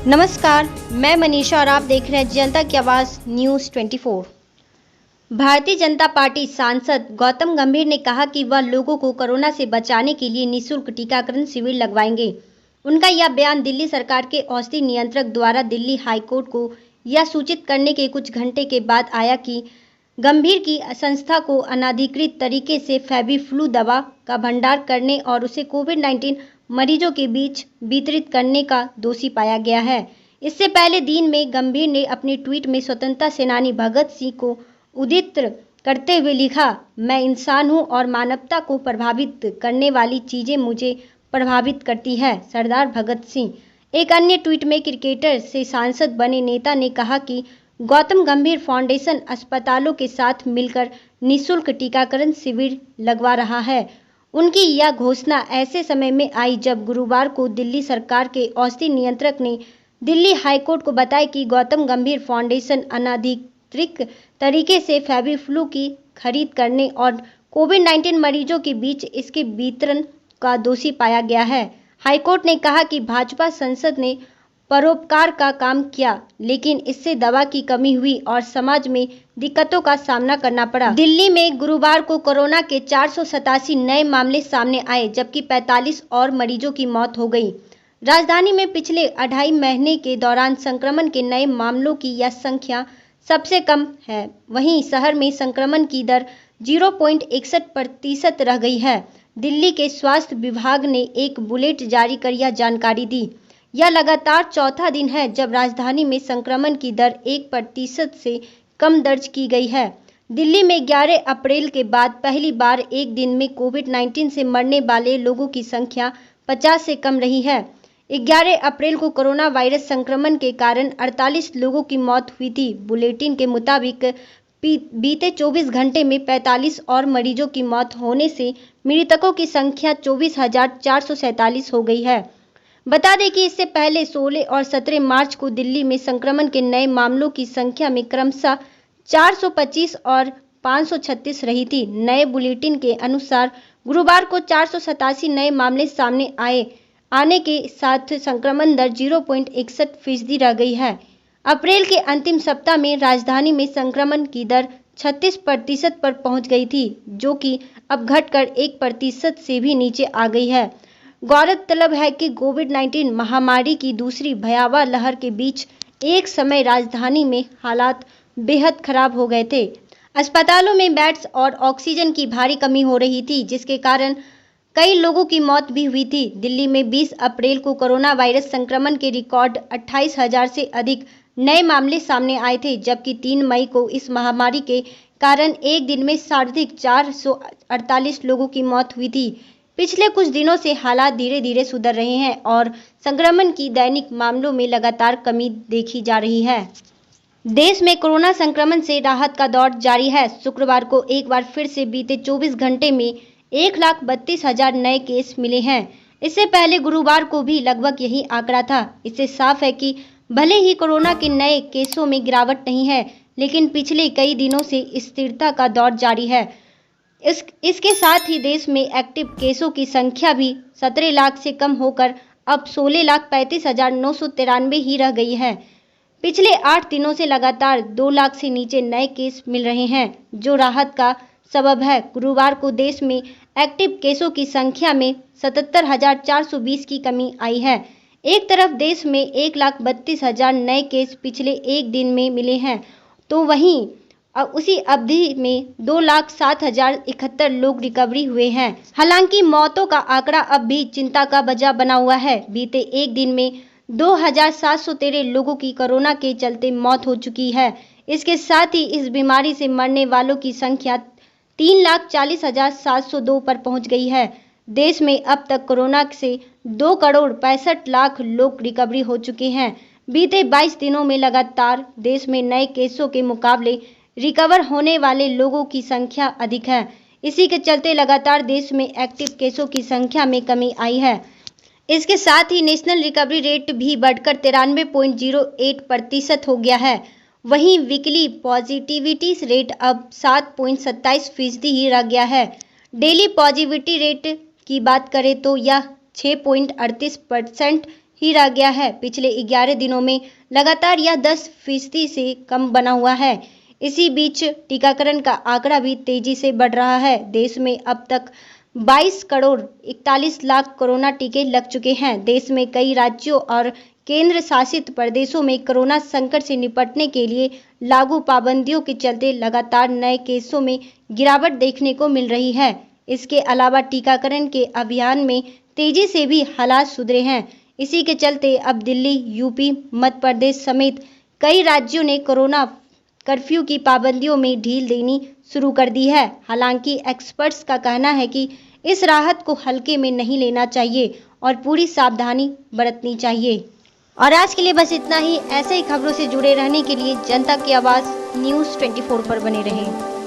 नमस्कार, मैं मनीषा और आप देख रहे हैं जनता की आवाज़ न्यूज़ 24। भारतीय जनता पार्टी सांसद गौतम गंभीर ने कहा कि वह लोगों को कोरोना से बचाने के लिए निःशुल्क टीकाकरण शिविर लगवाएंगे। उनका यह बयान दिल्ली सरकार के औषधि नियंत्रक द्वारा दिल्ली हाईकोर्ट को यह सूचित करने के कुछ घंटे के बाद आया कि गंभीर की संस्था को अनधिकृत तरीके से फेविफ्लू दवा का भंडार करने और उसे कोविड-19 मरीजों के बीच वितरित करने का दोषी पाया गया है। इससे पहले दिन में गंभीर ने अपने ट्वीट में स्वतंत्रता सेनानी भगत सिंह को उद्धृत करते हुए लिखा, मैं इंसान हूं और मानवता को प्रभावित करने वाली चीजें मुझे प्रभावित करती है। सरदार भगत सिंह। एक अन्य ट्वीट में क्रिकेटर से सांसद बने नेता ने कहा कि गौतम गंभीर फाउंडेशन अस्पतालों के साथ मिलकर निःशुल्क टीकाकरण शिविर लगवा रहा है। उनकी यह घोषणा ऐसे समय में आई जब गुरुवार को दिल्ली सरकार के औषधि नियंत्रक ने दिल्ली हाईकोर्ट को बताया कि गौतम गंभीर फाउंडेशन अनधिकृत तरीके से फेविफ्लू की खरीद करने और कोविड-19 मरीजों के बीच इसके वितरण का दोषी पाया गया है। हाईकोर्ट ने कहा कि भाजपा सांसद ने परोपकार का काम किया, लेकिन इससे दवा की कमी हुई और समाज में दिक्कतों का सामना करना पड़ा। दिल्ली में गुरुवार को कोरोना के 487 नए मामले सामने आए, जबकि 45 और मरीजों की मौत हो गई। राजधानी में पिछले 2.5 महीने के दौरान संक्रमण के नए मामलों की यह संख्या सबसे कम है। वहीं शहर में संक्रमण की दर 0.61% रह गई है। दिल्ली के स्वास्थ्य विभाग ने एक बुलेट जारी कर यह जानकारी दी। यह लगातार चौथा दिन है जब राजधानी में संक्रमण की दर 1% से कम दर्ज की गई है। दिल्ली में 11 अप्रैल के बाद पहली बार एक दिन में कोविड-19 से मरने वाले लोगों की संख्या 50 से कम रही है। 11 अप्रैल को कोरोना वायरस संक्रमण के कारण 48 लोगों की मौत हुई थी। बुलेटिन के मुताबिक बीते 24 घंटे में 45 और मरीजों की मौत होने से मृतकों की संख्या 24,447 हो गई है। बता दें कि इससे पहले 16 और 17 मार्च को दिल्ली में संक्रमण के नए मामलों की संख्या में क्रमशः 425 और 536 रही थी। नए बुलेटिन के अनुसार गुरुवार को 487 नए मामले सामने आने के साथ संक्रमण दर 0.61% रह गई है। अप्रैल के अंतिम सप्ताह में राजधानी में संक्रमण की दर 36% पर पहुंच गई थी, जो कि अब घटकर 1% से भी नीचे आ गई है। गौरतलब है कि कोविड-19 महामारी की दूसरी भयावह लहर के बीच एक समय राजधानी में हालात बेहद खराब हो गए थे। अस्पतालों में बेड्स और ऑक्सीजन की भारी कमी हो रही थी, जिसके कारण कई लोगों की मौत भी हुई थी। दिल्ली में 20 अप्रैल को कोरोना वायरस संक्रमण के रिकॉर्ड 28,000 से अधिक नए मामले सामने आए थे, जबकि 3 मई को इस महामारी के कारण एक दिन में सर्वाधिक 448 लोगों की मौत हुई थी। पिछले कुछ दिनों से हालात धीरे धीरे सुधर रहे हैं और संक्रमण की दैनिक मामलों में लगातार कमी देखी जा रही है। देश में कोरोना संक्रमण से राहत का दौर जारी है। शुक्रवार को एक बार फिर से बीते 24 घंटे में 1,32,000 नए केस मिले हैं। इससे पहले गुरुवार को भी लगभग यही आंकड़ा था। इससे साफ है कि भले ही कोरोना के नए केसों में गिरावट नहीं है, लेकिन पिछले कई दिनों से स्थिरता का दौर जारी है। इसके साथ ही देश में एक्टिव केसों की संख्या भी 17 लाख से कम होकर अब 16,35,993 ही रह गई है। पिछले 8 दिनों से लगातार 2 लाख से नीचे नए केस मिल रहे हैं, जो राहत का सबब है। गुरुवार को देश में एक्टिव केसों की संख्या में 77,420 की कमी आई है। एक तरफ देश में 1,32,000 नए केस पिछले एक दिन में मिले हैं, तो वहीं उसी अवधि में 2,07,071 लोग रिकवरी हुए हैं। हालांकि मौतों का आंकड़ा अब भी चिंता का वजह बना हुआ है। बीते एक दिन में 2,713 लोगों की कोरोना के चलते मौत हो चुकी है। इसके साथ ही इस बीमारी से मरने वालों की संख्या 3,40,702 पर पहुंच गई है। देश में अब तक कोरोना से 2,65,00,000 लोग रिकवरी हो चुके हैं। बीते 22 दिनों में लगातार देश में नए केसों के मुकाबले रिकवर होने वाले लोगों की संख्या अधिक है। इसी के चलते लगातार देश में एक्टिव केसों की संख्या में कमी आई है। इसके साथ ही नेशनल रिकवरी रेट भी बढ़कर 93.08% हो गया है। वहीं वीकली पॉजिटिविटी रेट अब 7.27% ही रह गया है। डेली पॉजिटिविटी रेट की बात करें तो यह 6.38% ही रह गया है। पिछले 11 दिनों में लगातार यह 10% से कम बना हुआ है। इसी बीच टीकाकरण का आंकड़ा भी तेजी से बढ़ रहा है। देश में अब तक 22 करोड़ 41 लाख कोरोना टीके लग चुके हैं। देश में कई राज्यों और केंद्र शासित प्रदेशों में कोरोना संकट से निपटने के लिए लागू पाबंदियों के चलते लगातार नए केसों में गिरावट देखने को मिल रही है। इसके अलावा टीकाकरण के अभियान में तेजी से भी हालात सुधरे हैं। इसी के चलते अब दिल्ली, यूपी, मध्य प्रदेश समेत कई राज्यों ने कोरोना कर्फ्यू की पाबंदियों में ढील देनी शुरू कर दी है। हालांकि एक्सपर्ट्स का कहना है कि इस राहत को हल्के में नहीं लेना चाहिए और पूरी सावधानी बरतनी चाहिए। और आज के लिए बस इतना ही। ऐसे ही खबरों से जुड़े रहने के लिए जनता की आवाज़ न्यूज़ 24 पर बने रहें।